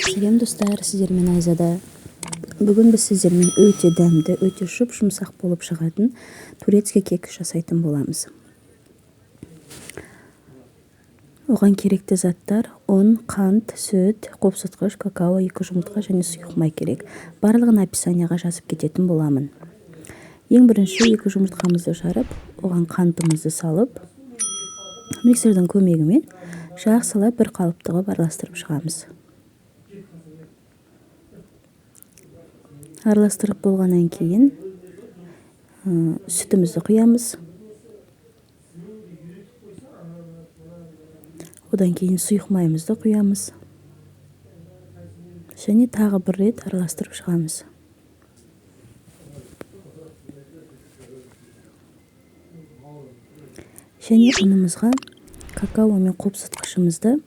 Сәлем достар, сіздермен Айзада. Бүгін біз сіздермен өте дәмді, өте жұмсақ болып шығатын турецкий кекс жасайтын боламыз. Оған керекті заттар: ұн, қант, сүт, қопсытқыш, какао, 2 жұмыртқа және сұйық май керек. Барлығын описанияға жазып кететін боламын. Ең бірінші 2 жұмыртқамызды жарып, оған қантымызды салып, миксердің көмегімен жақсылап бір қалыптыға араластырып шығамыз. Араластырып болғаннан кейін сүтімізді құямыз. Одан кейін сұйық майымызды құямыз. Және тағы бір рет араластырып шығамыз. Және ұнымызға какао мен қопсытқышымызды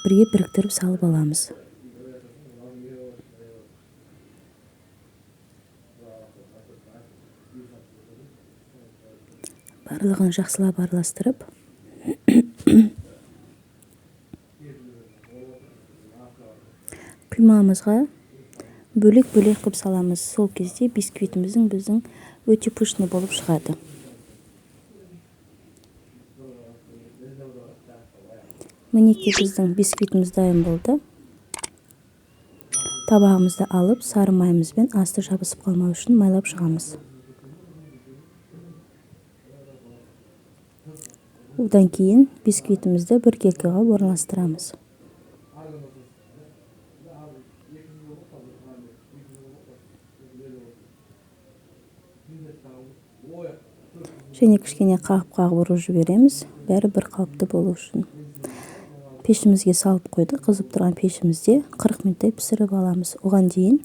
бірге біріктіріп салып аламыз. Барлығын жақсылап араластырып, құймамызға бөлек-бөлек қып саламыз. Сол кезде бисквитіміздің біздің өте пышный болып шығады. Мінекей біздің бисквитіміз дайын болды. Табағымызды алып, сары майымызбен асты жабысып қалмау үшін майлап шығамыз. Одан кейін бисквитімізді бір келкіға орналастырамыз. Және кішкене қағып ұрып жібереміз, бәрі бір қалыпты болу үшін. Пешімізге салып қойдық. Қызып тұрған пешімізде 40 минуттай пісіріп аламыз. Оған дейін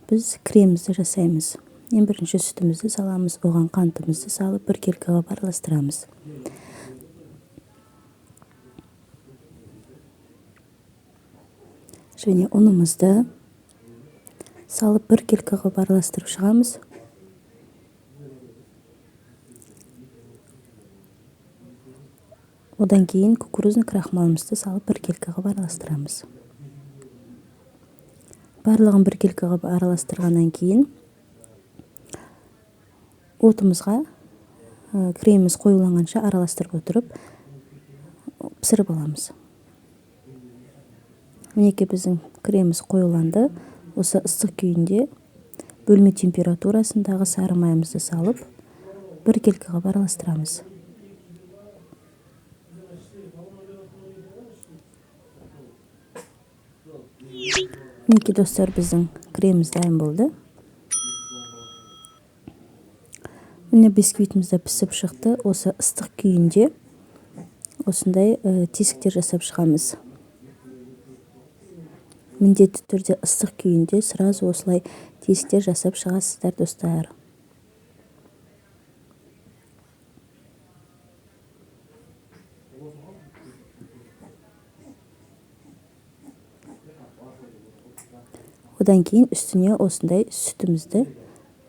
біз кремімізді жасаймыз. Ең бірінші сүтімізді саламыз, оған қантымызды салып бір келкіға араластырамыз. Және ұнымызды салып бір келкіға араластырып шығамыз. Одан кейін кукурузный крахмалымызды салып бір келкіға араластырамыз. Барлығын бір келкіға араластырғаннан кейін отымызға креміміз қоюланғанша араластырып отырып пісіріп аламыз. Мінекей біздің креміміз қоюланды. Осы ыстық күйінде бөлме температурасындағы сары майымызды салып бір келкіға араластырамыз. Мінекей достар, біздің креміміз дайын болды. Міне бисквитімізді пісіп шықты. Осы ыстық күйінде осындай тесіктер жасап шығамыз. Міндетті түрде ыстық күйінде сразу осылай тесіктер жасап шығасыздар достар. Одан кейін үстіне осындай сүтімізді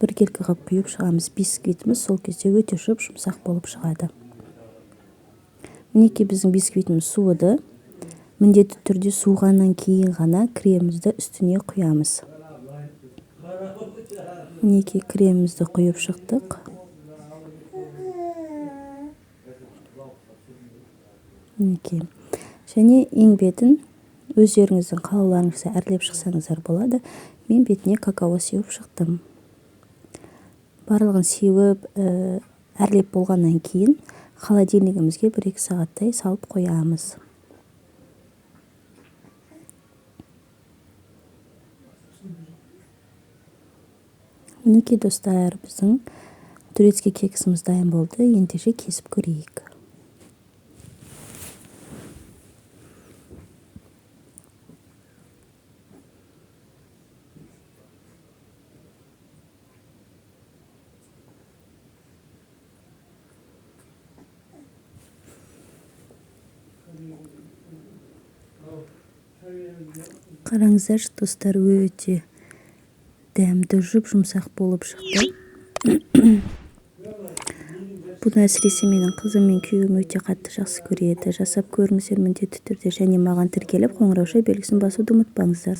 бір келкіға құйып шығамыз. Бисквитіміз сол кезде өте жұмсақ болып шығады. Мінекей біздің бисквитіміз суыды. Міндетті түрде суығаннан кейін ғана кремімізді үстіне құямыз. Мінекей кремімізді құйып шықтық. Мінекей. Және ең бетін өздеріңіздің қалауларыңызға әрлеп шықсаңыздар болады. Мен бетіне какао сеуіп шықтым. Барлығын сеуіп, әрлеп болғаннан кейін холодильнигімізге 1-2 сағаттай салып қоямыз. Мінекей достар, біздің турецкий кексіміз дайын болды. Ендеше кесіп көрейік. Қараңыздар достар, өте дәмді жұмсақ болып шықты. Бұны әсіресе менің қызым мен күйеуім өте қатты жақсы көреді. Жасап көріңіздер міндетті түрде, және маған тіркеліп қоңырауша белгісін басуды ұмытпаңыздар.